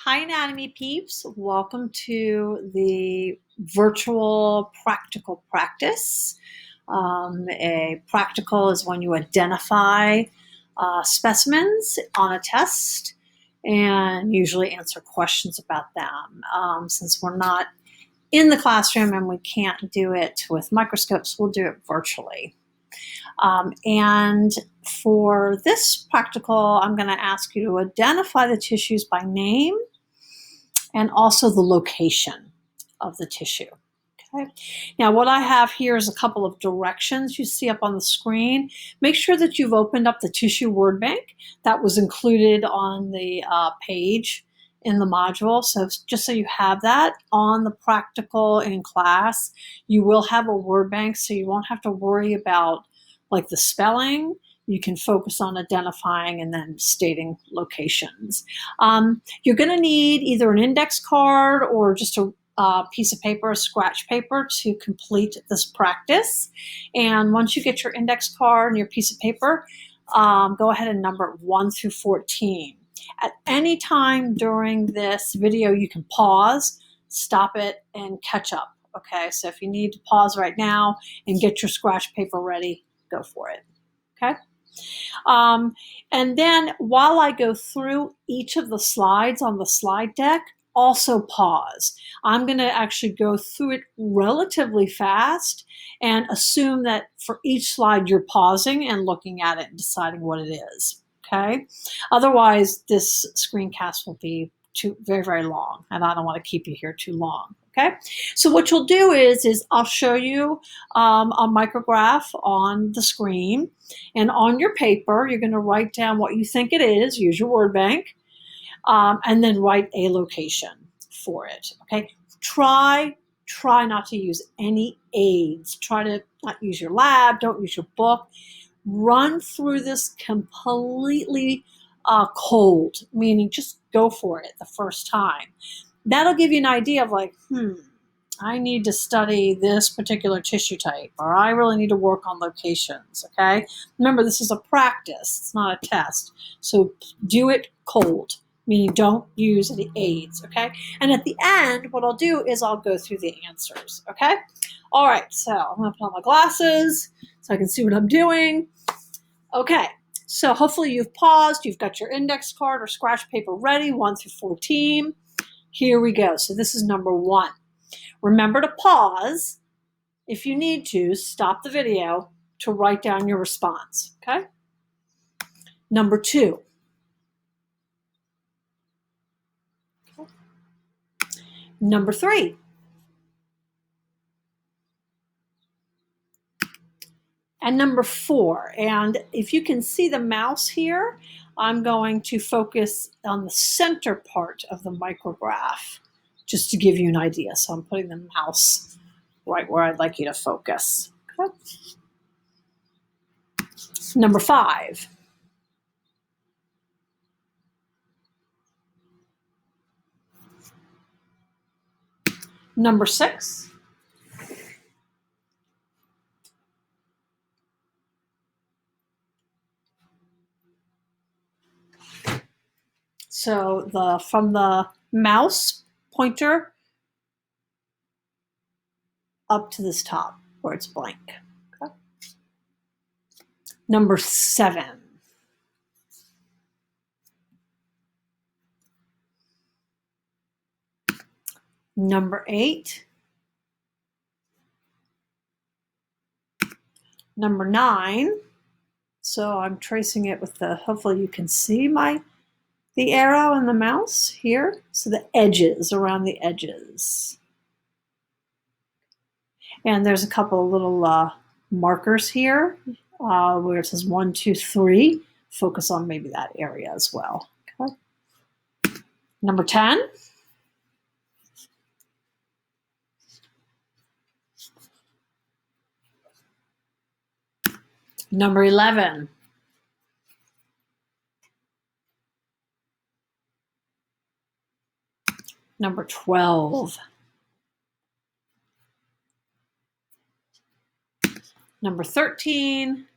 Hi, anatomy peeps. Welcome to the virtual practical practice. A practical is when you identify specimens on a test and usually answer questions about them. Since we're not in the classroom and we can't do it with microscopes, we'll do it virtually. And for this practical, I'm going to ask you to identify the tissues by name and also the location of the tissue. Okay. Now, what I have here is a couple of directions you see up on the screen. Make sure that you've opened up the tissue word bank that was included on the page in the module. So just so you have that on the practical in class, you will have a word bank, so you won't have to worry about like the spelling. You can focus on identifying and then stating locations. You're going to need either an index card or just a piece of paper, a scratch paper, to complete this practice. And once you get your index card and your piece of paper, go ahead and number 1 through 14. At any time during this video, you can pause, stop it, and catch up. Okay, so if you need to pause right now and get your scratch paper ready, go for it. Okay. And then while I go through each of the slides on the slide deck, also pause. I'm going to actually go through it relatively fast and assume that for each slide you're pausing and looking at it and deciding what it is. Okay. Otherwise, this screencast will be very, very long, and I don't want to keep you here too long. Okay, so what you'll do is I'll show you a micrograph on the screen, and on your paper, you're going to write down what you think it is, use your word bank, and then write a location for it. Okay, try not to use any aids. Try to not use your lab, don't use your book. Run through this completely cold, meaning just go for it the first time. That'll give you an idea of like, I need to study this particular tissue type, or I really need to work on locations, okay? Remember, this is a practice, it's not a test. So do it cold, meaning don't use any aids, okay? And at the end, what I'll do is I'll go through the answers, okay? All right, so I'm gonna put on my glasses so I can see what I'm doing. Okay, so hopefully you've paused, you've got your index card or scratch paper ready, 1 through 14. Here we go. So this is number 1. Remember to pause if you need to, stop the video to write down your response, okay? Number 2. Okay. Number 3. And number 4. And if you can see the mouse here, I'm going to focus on the center part of the micrograph just to give you an idea. So I'm putting the mouse right where I'd like you to focus. Okay. Number 5. Number 6. So from the mouse pointer up to this top where it's blank. Okay. Number 7. Number 8. Number 9. So I'm tracing it with hopefully you can see the arrow and the mouse here. So the edges, around the edges. And there's a couple of little markers here where it says 1, 2, 3. Focus on maybe that area as well. Okay. Number 10. Number 11. Number 12. Number 13.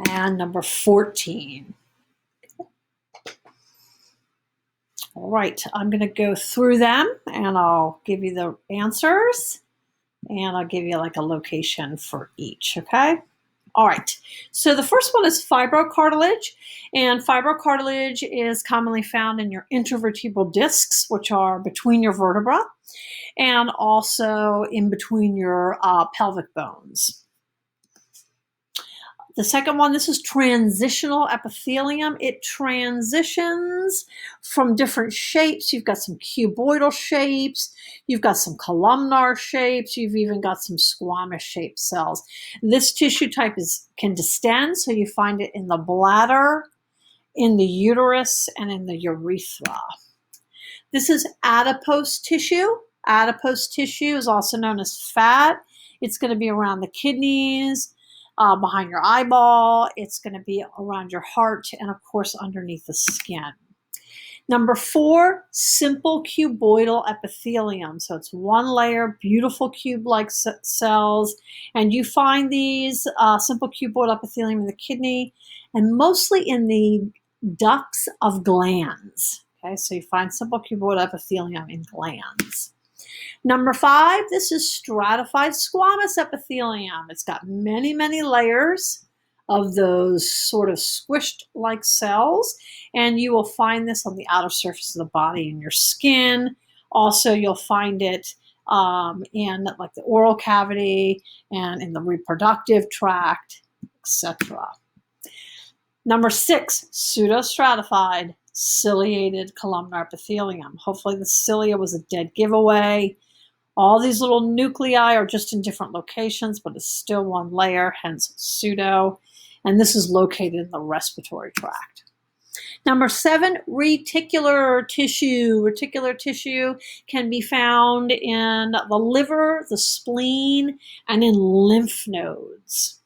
and number 14. All right, I'm going to go through them and I'll give you the answers and I'll give you like a location for each, okay? All right, so the first one is fibrocartilage, and fibrocartilage is commonly found in your intervertebral discs, which are between your vertebra, and also in between your pelvic bones. The second one, this is transitional epithelium. It transitions from different shapes. You've got some cuboidal shapes, you've got some columnar shapes, you've even got some squamous shaped cells. This tissue type can distend, so you find it in the bladder, in the uterus, and in the urethra. This is adipose tissue. Adipose tissue is also known as fat. It's going to be around the kidneys, behind your eyeball. It's going to be around your heart, and of course underneath the skin. Number 4, simple cuboidal epithelium. So it's one layer, beautiful cube-like cells, and you find these simple cuboidal epithelium in the kidney and mostly in the ducts of glands. Okay, so you find simple cuboidal epithelium in glands. Number 5, this is stratified squamous epithelium. It's got many, many layers of those sort of squished-like cells, and you will find this on the outer surface of the body in your skin. Also, you'll find it in like the oral cavity and in the reproductive tract, etc. Number 6, pseudostratified ciliated columnar epithelium. Hopefully the cilia was a dead giveaway. All these little nuclei are just in different locations, but it's still one layer, hence pseudo. And this is located in the respiratory tract. Number 7, reticular tissue. Reticular tissue can be found in the liver, the spleen, and in lymph nodes.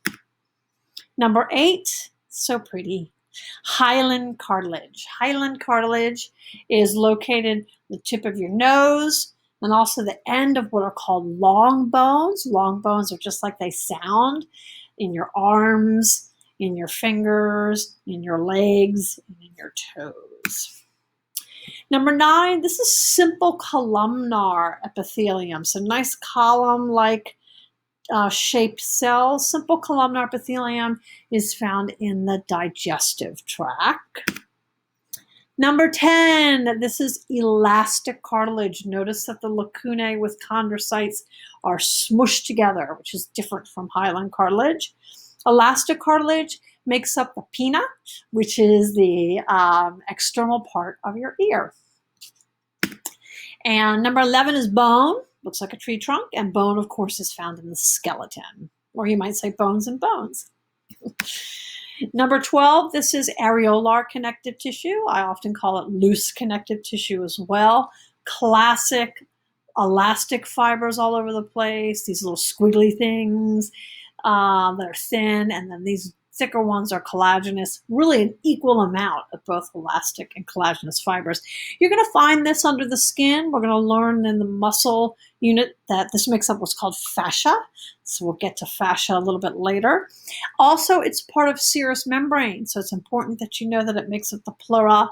Number 8, so pretty, hyaline cartilage. Hyaline cartilage is located at the tip of your nose and also the end of what are called long bones. Long bones are just like they sound, in your arms, in your fingers, in your legs, and in your toes. Number 9, this is simple columnar epithelium. So nice column-like shaped cells. Simple columnar epithelium is found in the digestive tract. Number 10, this is elastic cartilage. Notice that the lacunae with chondrocytes are smushed together, which is different from hyaline cartilage. Elastic cartilage makes up the pinna, which is the external part of your ear. And number 11 is bone. Looks like a tree trunk, and bone, of course, is found in the skeleton, or you might say bones and bones. Number 12, this is areolar connective tissue. I often call it loose connective tissue as well. Classic elastic fibers all over the place, these little squiggly things that are thin, and then these thicker ones are collagenous, really an equal amount of both elastic and collagenous fibers. You're going to find this under the skin. We're going to learn in the muscle unit that this makes up what's called fascia. So we'll get to fascia a little bit later. Also, it's part of serous membrane. So it's important that you know that it makes up the pleura,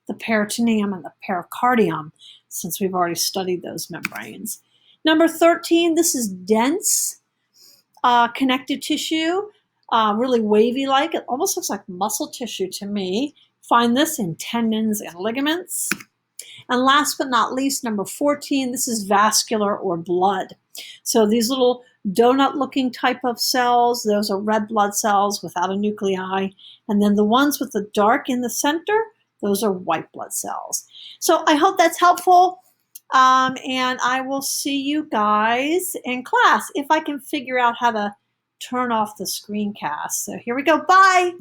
the peritoneum, and the pericardium, since we've already studied those membranes. Number 13, this is dense connective tissue. Really wavy-like. It almost looks like muscle tissue to me. Find this in tendons and ligaments. And last but not least, number 14, this is vascular or blood. So these little donut-looking type of cells, those are red blood cells without a nuclei. And then the ones with the dark in the center, those are white blood cells. So I hope that's helpful. And I will see you guys in class if I can figure out how to turn off the screencast. So here we go. Bye.